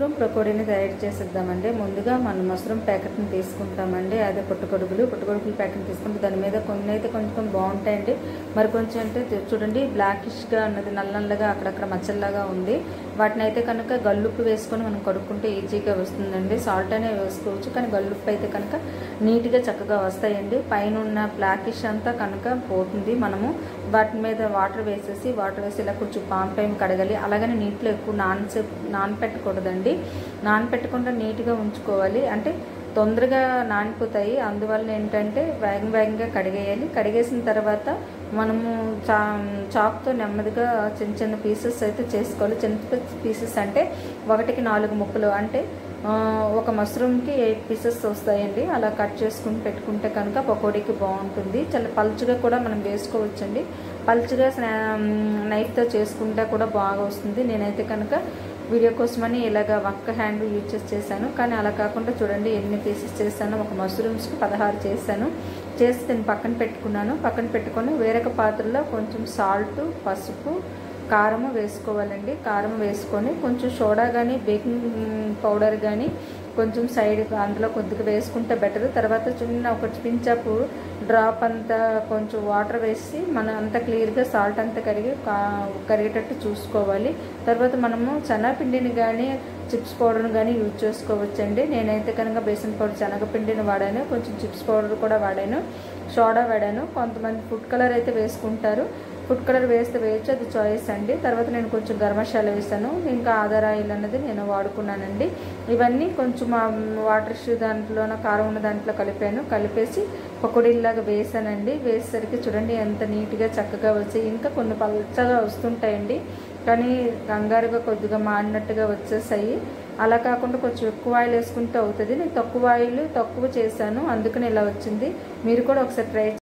Mushroom పకోడీని తయారు చేసేద్దామండి. ముందుగా మనం మష్రూమ్ ప్యాకెట్ని తీసుకుంటామండి. అదే పుట్టగొడుగులు ప్యాకెట్ తీసుకుంటే దాని మీద కొన్ని అయితే కొంచెం బాగుంటాయండి. మరి కొంచెం అంటే చూడండి బ్లాకిష్గా అన్నది నల్లగా అక్కడక్కడ మచ్చల్లాగా ఉంది. వాటిని అయితే కనుక గల్లుప్పు వేసుకొని మనం కడుక్కుంటే ఈజీగా వస్తుందండి. సాల్ట్ అనే వేసుకోవచ్చు, కానీ గల్లుప్పు అయితే కనుక నీట్గా చక్కగా వస్తాయండి. పైన ఉన్న బ్లాకిష్ అంతా కనుక పోతుంది. మనము వాటి మీద వాటర్ వేసి ఇలా కొంచెం టైం కడగాలి. అలాగని నీటిలో ఎక్కువ నానపెట్టకూడదండి. నానపెట్టకుండా నీట్గా ఉంచుకోవాలి. అంటే తొందరగా నానిపోతాయి. అందువల్ల ఏంటంటే వేగంగా కడిగేయాలి. కడిగేసిన తర్వాత మనము చాక్తో నెమ్మదిగా చిన్న పీసెస్ అయితే చేసుకోవాలి. చిన్న పీసెస్ అంటే 1కి 4 ముక్కలు, అంటే ఒక మష్రూమ్కి 8 పీసెస్ వస్తాయండి. అలా కట్ చేసుకుని పెట్టుకుంటే కనుక పకోడీకి బాగుంటుంది. చాలా పలుచగా కూడా మనం వేసుకోవచ్చండి. పలుచగా నైఫ్తో చేసుకుంటే కూడా బాగా వస్తుంది. నేనైతే కనుక వీడియో కోసమని ఇలాగ ఒక్క హ్యాండ్ యూజ్ చేశాను. కానీ అలా కాకుండా చూడండి ఎన్ని పీసెస్ చేశాను. ఒక మష్రూమ్స్కి 16 చేశాను. చేసి దీన్ని పక్కన పెట్టుకున్నాను. పక్కన పెట్టుకొని వేరొక పాత్రలో కొంచెం సాల్ట్, పసుపు, కారము వేసుకోవాలండి. కారం వేసుకొని కొంచెం సోడా కానీ బేకింగ్ పౌడర్ కానీ కొంచెం సైడ్ అందులో కొద్దిగా వేసుకుంటే బెటర్. తర్వాత ఒక పించప్ డ్రాప్ అంతా కొంచెం వాటర్ వేసి మనం అంతా క్లియర్గా సాల్ట్ అంతా కరిగేటట్టు చూసుకోవాలి. తర్వాత మనము శనగపిండిని కానీ చిప్స్ పౌడర్ని కానీ యూజ్ చేసుకోవచ్చండి. నేనైతే కనుక బేసన్ పౌడర్ శనగపిండిని వాడాను, కొంచెం చిప్స్ పౌడర్ కూడా వాడాను, సోడా వాడాను. కొంతమంది ఫుడ్ కలర్ అయితే వేసుకుంటారు. ఫుడ్ కలర్ వేస్తే వేయచ్చు, అది చాయిస్ అండి. తర్వాత నేను కొంచెం గరం మసాలా వేసాను. ఇంకా ఆధార్ ఆయిల్ అన్నది నేను వాడుకున్నానండి. ఇవన్నీ కొంచెం వాటర్ దాంట్లోన కారం ఉన్న దాంట్లో కలిపేసి పకోడీలాగా వేసానండి. వేసేసరికి చూడండి ఎంత నీట్గా చక్కగా వచ్చాయి. ఇంకా కొన్ని పల్చగా వస్తుంటాయండి, కానీ కంగారుగా కొద్దిగా మాడినట్టుగా వచ్చేసాయి. అలా కాకుండా కొంచెం ఎక్కువ ఆయిల్ వేసుకుంటే అవుతుంది. నేను తక్కువ ఆయిల్ తక్కువ చేశాను, అందుకని ఇలా వచ్చింది. మీరు కూడా ఒకసారి ట్రై